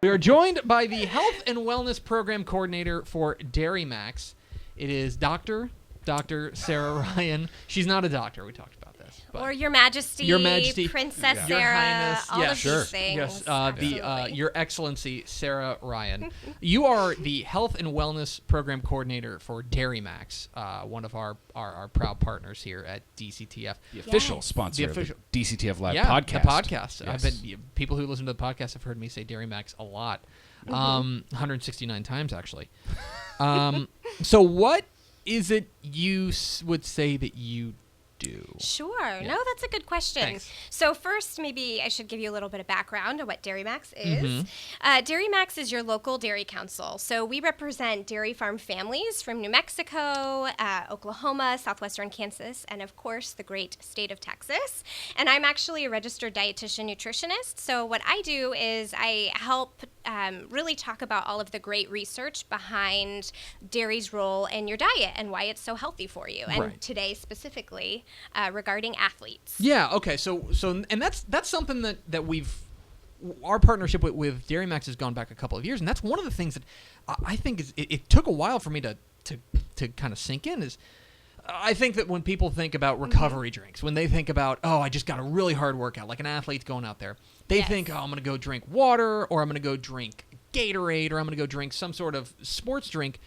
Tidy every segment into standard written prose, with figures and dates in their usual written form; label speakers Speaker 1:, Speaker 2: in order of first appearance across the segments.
Speaker 1: We are joined by the Health and Wellness Program Coordinator for Dairy Max. It is Dr. Sarah Ryan. She's not a doctor. We talked about this.
Speaker 2: Or Your Majesty, Princess Sarah,
Speaker 1: Your Highness,
Speaker 2: all of these things.
Speaker 1: Yes, Your Excellency, Sarah Ryan. You are the Health and Wellness Program Coordinator for Dairy Max, one of our proud partners here at DCTF.
Speaker 3: The official sponsor of the DCTF Live podcast.
Speaker 1: The podcast.
Speaker 3: Yes.
Speaker 1: People who listen to the podcast have heard me say Dairy Max a lot. 169 times, actually. So what is it you would say that you do?
Speaker 2: Sure.
Speaker 1: Yeah.
Speaker 2: No, that's a good question.
Speaker 1: Thanks.
Speaker 2: So first, maybe I should give you a little bit of background on what Dairy Max is. Dairy Max is your local dairy council. So we represent dairy farm families from New Mexico, Oklahoma, southwestern Kansas, and of course, the great state of Texas. And I'm actually a registered dietitian nutritionist. So what I do is I help really talk about all of the great research behind dairy's role in your diet and why it's so healthy for you. And today specifically regarding athletes.
Speaker 1: Yeah. Okay. So and that's something that our partnership with Dairy Max has gone back a couple of years, and that's one of the things that I think is it took a while for me to kind of sink in. Is I think that when people think about recovery drinks, when they think about, I just got a really hard workout, like an athlete's going out there, they think, I'm going to go drink water, or I'm going to go drink Gatorade, or I'm going to go drink some sort of sports drink.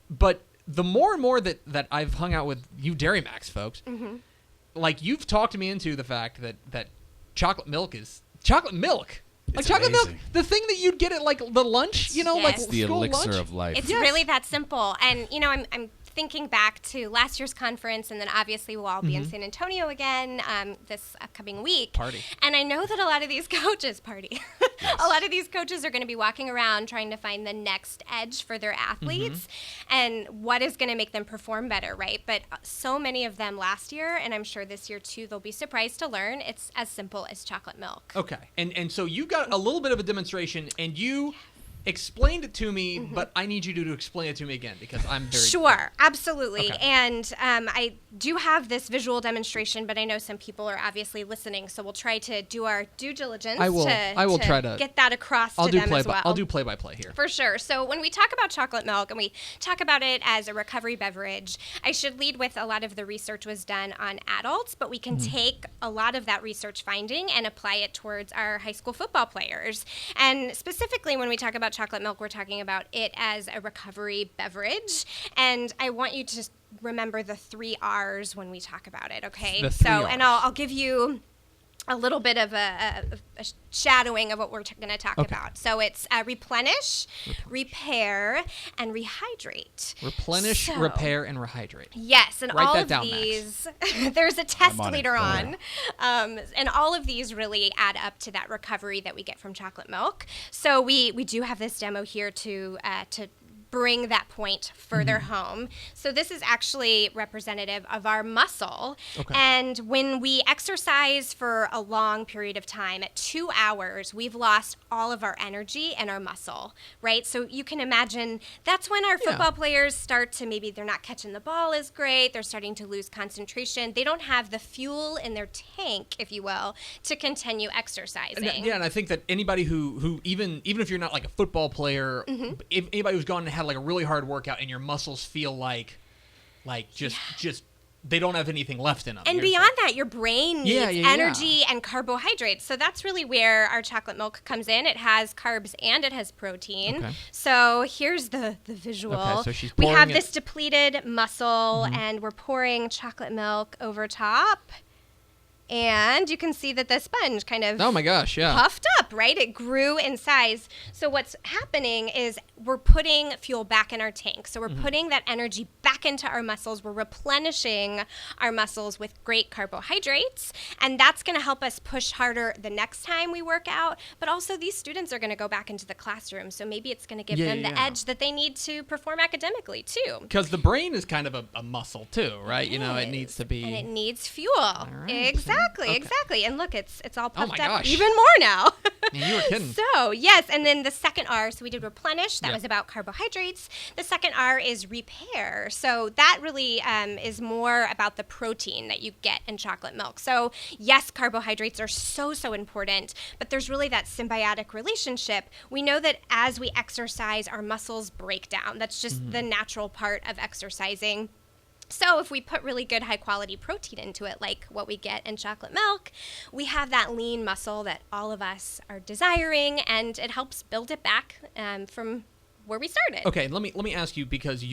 Speaker 1: But the more and more that I've hung out with you Dairy Max folks, like you've talked me into the fact that chocolate milk is chocolate milk. Like chocolate milk, the thing that you'd get at like the lunch, like
Speaker 3: it's the elixir of life.
Speaker 2: It's really that simple. And I'm thinking back to last year's conference, and then obviously we'll all be in San Antonio again this upcoming week.
Speaker 1: Party.
Speaker 2: And I know that a lot of these coaches a lot of these coaches are going to be walking around trying to find the next edge for their athletes and what is going to make them perform better, right? But so many of them last year, and I'm sure this year too, they'll be surprised to learn it's as simple as chocolate milk.
Speaker 1: Okay. And so you got a little bit of a demonstration, and you explained it to me, but I need you to explain it to me again because I'm very...
Speaker 2: Sure, absolutely.
Speaker 1: Okay.
Speaker 2: And I do have this visual demonstration, but I know some people are obviously listening, so we'll try to do our due diligence
Speaker 1: I will try to
Speaker 2: get that across to them as well.
Speaker 1: I'll do play-by-play here.
Speaker 2: For sure. So when we talk about chocolate milk and we talk about it as a recovery beverage, I should lead with a lot of the research was done on adults, but we can take a lot of that research finding and apply it towards our high school football players. And specifically when we talk about chocolate milk, we're talking about it as a recovery beverage. And I want you to remember the 3 R's when we talk about it, okay? And I'll give you a little bit of a shadowing of what we're going to talk about. So it's replenish, repair, and rehydrate.
Speaker 1: Replenish, repair, and rehydrate.
Speaker 2: Yes, and
Speaker 1: Write
Speaker 2: all
Speaker 1: that
Speaker 2: of
Speaker 1: down,
Speaker 2: these, there's a test later on. And all of these really add up to that recovery that we get from chocolate milk. So we do have this demo here to bring that point further home. So this is actually representative of our muscle. Okay. And when we exercise for a long period of time, at 2 hours, we've lost all of our energy and our muscle, right? So you can imagine that's when our football players start to, maybe they're not catching the ball as great, they're starting to lose concentration. They don't have the fuel in their tank, if you will, to continue exercising.
Speaker 1: And I think that anybody who even if you're not like a football player, if anybody who's gone and had like a really hard workout and your muscles feel like just they don't have anything left in them.
Speaker 2: And beyond that, your brain needs energy and carbohydrates. So that's really where our chocolate milk comes in. It has carbs and it has protein. Okay. So here's the visual.
Speaker 1: Okay, so she's
Speaker 2: we
Speaker 1: pouring
Speaker 2: have this depleted muscle and we're pouring chocolate milk over top. And you can see that the sponge kind of puffed up, right? It grew in size. So what's happening is we're putting fuel back in our tank. So we're putting that energy back into our muscles. We're replenishing our muscles with great carbohydrates. And that's going to help us push harder the next time we work out. But also these students are going to go back into the classroom. So maybe it's going to give them the edge that they need to perform academically too.
Speaker 1: Because the brain is kind of a muscle too, right? It needs to be...
Speaker 2: And it needs fuel. Right. Exactly. And look, it's all puffed up
Speaker 1: gosh.
Speaker 2: even more now.
Speaker 1: Yeah, you were kidding.
Speaker 2: So, yes, and then the second R, so we did replenish. That was about carbohydrates. The second R is repair. So that really is more about the protein that you get in chocolate milk. So, yes, carbohydrates are so important, but there's really that symbiotic relationship. We know that as we exercise, our muscles break down. That's just the natural part of exercising. So if we put really good high-quality protein into it, like what we get in chocolate milk, we have that lean muscle that all of us are desiring, and it helps build it back from where we started.
Speaker 1: Okay, let me ask you, because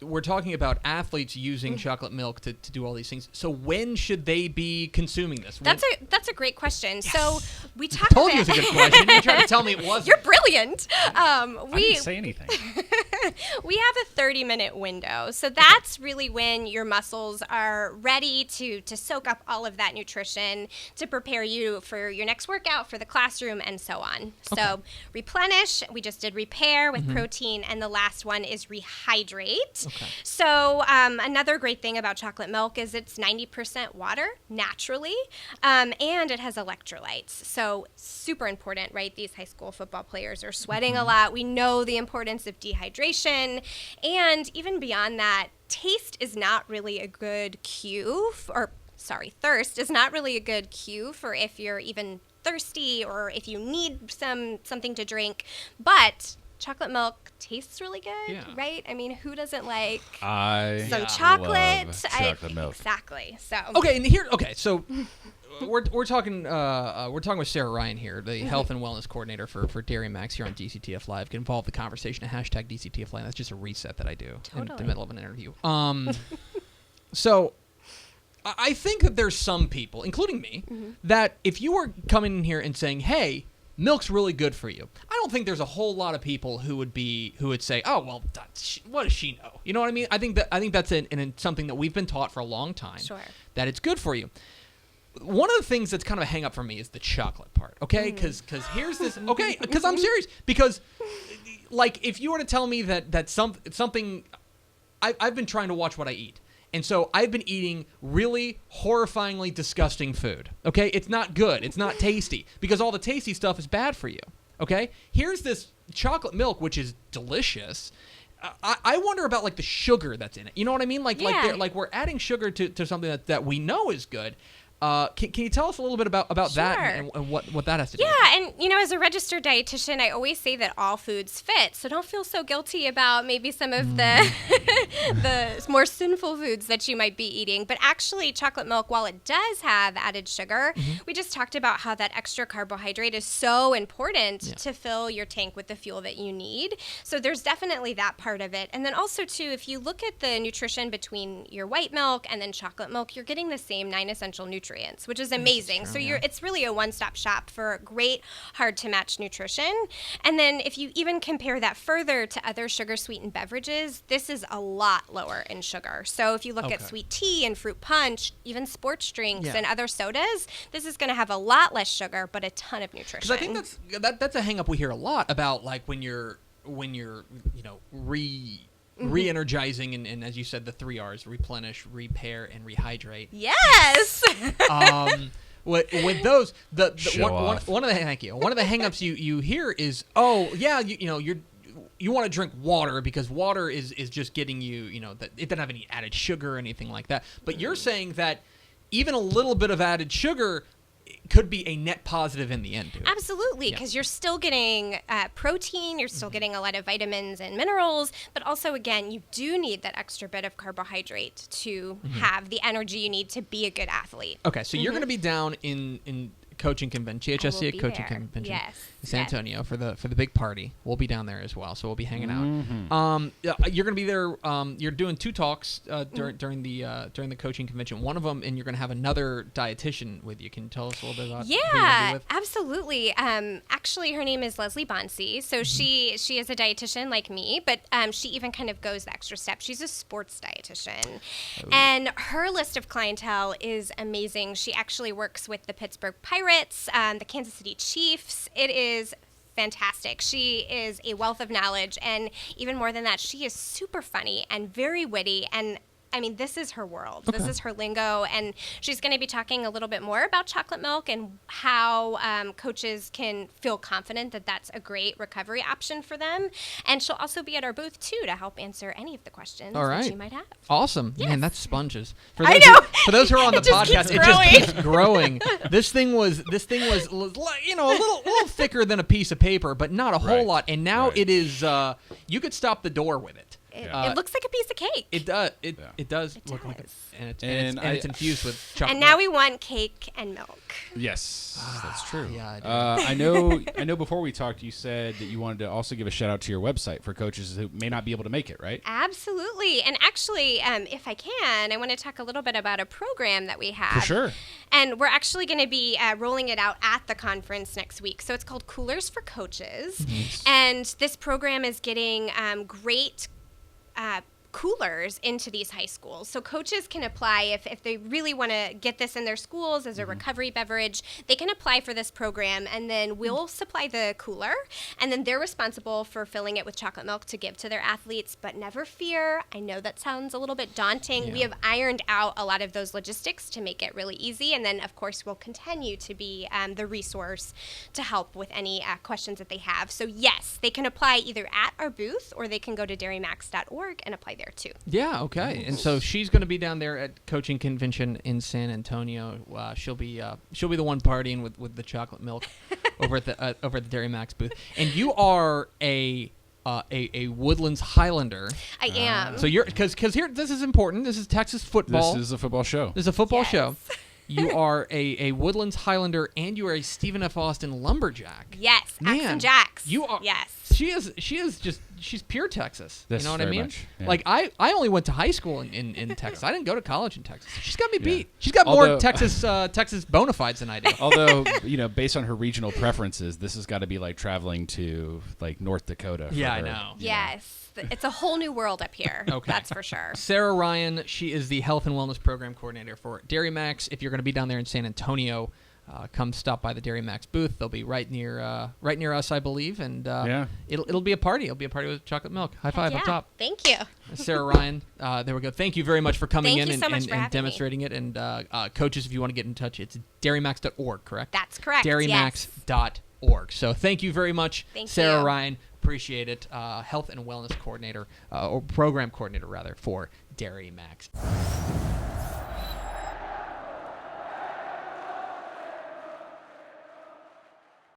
Speaker 1: we're talking about athletes using chocolate milk to do all these things. So when should they be consuming this?
Speaker 2: That's a great question. Yes. So we talked.
Speaker 1: I told you it was a good question. You tried to tell me it wasn't.
Speaker 2: You're brilliant.
Speaker 3: I didn't say anything.
Speaker 2: We have a 30-minute window. So that's really when your muscles are ready to soak up all of that nutrition to prepare you for your next workout, for the classroom, and so on. Okay. So replenish, we just did repair with protein, and the last one is rehydrate. Okay. So another great thing about chocolate milk is it's 90% water naturally, and it has electrolytes. So super important, right? These high school football players are sweating a lot. We know the importance of dehydration. And even beyond that, taste is not really a good cue, thirst is not really a good cue for if you're even thirsty or if you need something to drink. But chocolate milk tastes really good, right? I mean, who doesn't like some chocolate?
Speaker 3: Love chocolate milk.
Speaker 2: Exactly. So
Speaker 1: so we're talking with Sarah Ryan here, the health and wellness coordinator for Dairy Max here on DCTF Live. Get involved in the conversation at #DCTF Live. That's just a reset that I do in the middle of an interview. So I think that there's some people, including me, that if you were coming in here and saying, "Hey, milk's really good for you," I don't think there's a whole lot of people who would say, "Oh, well, what does she know?" You know what I mean? I think that's something that we've been taught for a long time.
Speaker 2: Sure.
Speaker 1: That it's good for you. One of the things that's kind of a hang up for me is the chocolate part, okay? Because here's this, okay? Because I'm serious. Because, like, if you were to tell me that something, I've been trying to watch what I eat. And so I've been eating really horrifyingly disgusting food, okay? It's not good. It's not tasty because all the tasty stuff is bad for you, okay? Here's this chocolate milk, which is delicious. I wonder about, like, the sugar that's in it. You know what I mean? Like we're adding sugar to something that we know is good. Can you tell us a little bit about
Speaker 2: Sure.
Speaker 1: that and what that has to do with?
Speaker 2: Yeah, and as a registered dietitian, I always say that all foods fit. So don't feel so guilty about maybe some of the the more sinful foods that you might be eating. But actually, chocolate milk, while it does have added sugar, we just talked about how that extra carbohydrate is so important to fill your tank with the fuel that you need. So there's definitely that part of it. And then also, too, if you look at the nutrition between your white milk and then chocolate milk, you're getting the same 9 essential nutrients, which is amazing. So it's really a one-stop shop for great, hard-to-match nutrition. And then if you even compare that further to other sugar-sweetened beverages, this is a lot lower in sugar. So if you look at sweet tea and fruit punch, even sports drinks and other sodas, this is going to have a lot less sugar, but a ton of nutrition.
Speaker 1: Because I think that's a hang-up we hear a lot about, like, when you're re-energizing, and as you said, the 3 R's: replenish, repair, and rehydrate.
Speaker 2: Yes.
Speaker 1: With those, one of the hang-ups you hear is, you want to drink water because water is just getting you, that it doesn't have any added sugar or anything like that. But you're saying that even a little bit of added sugar could be a net positive in the end.
Speaker 2: Absolutely, because you're still getting protein, you're still getting a lot of vitamins and minerals, but also, again, you do need that extra bit of carbohydrate to have the energy you need to be a good athlete.
Speaker 1: Okay, so you're going to be down in coaching convention, THSCA coaching convention in San Antonio for the big party. We'll be down there as well, so we'll be hanging out. You're going to be there. You're doing 2 talks during the coaching convention. One of them, and you're going to have another dietitian with you. Can you tell us a little bit about who you'll be with?
Speaker 2: Absolutely. Actually, her name is Leslie Bonsi. So she is a dietitian like me, but she even kind of goes the extra step. She's a sports dietitian, and her list of clientele is amazing. She actually works with the Pittsburgh Pirates, the Kansas City Chiefs. It is fantastic. She is a wealth of knowledge, and even more than that, she is super funny and very witty, and this is her world.
Speaker 1: Okay.
Speaker 2: This is her lingo, and she's going to be talking a little bit more about chocolate milk and how coaches can feel confident that that's a great recovery option for them. And she'll also be at our booth, too, to help answer any of the questions that you might have.
Speaker 1: Awesome.
Speaker 2: Yes.
Speaker 1: Man, that's sponges. For
Speaker 2: I
Speaker 1: those
Speaker 2: know.
Speaker 1: For those who are on the
Speaker 2: It just
Speaker 1: podcast,
Speaker 2: keeps
Speaker 1: it just keeps growing. This thing was a little thicker than a piece of paper, but not a whole lot. And now it is. You could stop the door with it.
Speaker 2: It looks like a piece of cake.
Speaker 1: It does. It does look like it, and it's infused with chocolate.
Speaker 2: And now we want cake and milk.
Speaker 3: Yes, that's true.
Speaker 1: Yeah, I
Speaker 3: do. I know. Before we talked, you said that you wanted to also give a shout out to your website for coaches who may not be able to make it, right?
Speaker 2: Absolutely. And actually, if I can, I want to talk a little bit about a program that we have.
Speaker 3: For sure.
Speaker 2: And we're actually going to be rolling it out at the conference next week. So it's called Coolers for Coaches.
Speaker 3: Nice.
Speaker 2: And this program is getting great coolers into these high schools. So coaches can apply if they really want to get this in their schools as a recovery beverage. They can apply for this program, and then we'll supply the cooler, and then they're responsible for filling it with chocolate milk to give to their athletes. But never fear. I know that sounds a little bit daunting.
Speaker 1: Yeah.
Speaker 2: We have ironed out a lot of those logistics to make it really easy, and then, of course, we'll continue to be the resource to help with any questions that they have. So, yes, they can apply either at our booth, or they can go to dairymax.org and apply there too.
Speaker 1: Yeah, okay. And so she's going to be down there at coaching convention in San Antonio. She'll be the one partying with the chocolate milk over at the Dairy Max booth. And you are a Woodlands Highlander.
Speaker 2: I am.
Speaker 1: So you're because here this is important. This is Texas football.
Speaker 3: This is a football show.
Speaker 1: This is a football
Speaker 2: Yes.
Speaker 1: show. You are a Woodlands Highlander, and you are a Stephen F. Austin lumberjack.
Speaker 2: Yes, Axe
Speaker 1: Man,
Speaker 2: and Jacks.
Speaker 1: you are.
Speaker 2: Yes.
Speaker 1: She's pure Texas.
Speaker 3: Yes,
Speaker 1: you know what I
Speaker 3: very
Speaker 1: mean?
Speaker 3: much, yeah.
Speaker 1: Like I only went to high school in Texas. I didn't go to college in Texas. She's got me
Speaker 3: Yeah.
Speaker 1: beat. She's got
Speaker 3: Although-
Speaker 1: more Texas bona fides than I do.
Speaker 3: Although, based on her regional preferences, this has got to be like traveling to like North Dakota. For
Speaker 1: Yeah, I
Speaker 3: her,
Speaker 1: know.
Speaker 2: Yes. It's a whole new world up here.
Speaker 1: Okay.
Speaker 2: That's for sure.
Speaker 1: Sarah Ryan, she is the health and wellness program coordinator for Dairy Max. If you're going to be down there in San Antonio, come stop by the Dairy Max booth. They'll be right near us, I believe, and it'll be a party. It'll be a party with chocolate milk. High five up top.
Speaker 2: Thank you.
Speaker 1: Sarah Ryan, there we go. Thank you very much for coming
Speaker 2: Thank
Speaker 1: in
Speaker 2: you so much for having
Speaker 1: and demonstrating it. And coaches, if you want to get in touch, it's dairymax.org, correct?
Speaker 2: That's correct.
Speaker 1: Dairymax.org. So thank you very much,
Speaker 2: Thank
Speaker 1: Sarah
Speaker 2: you.
Speaker 1: Ryan. Appreciate it. Health and wellness coordinator, or program coordinator rather, for Dairy Max.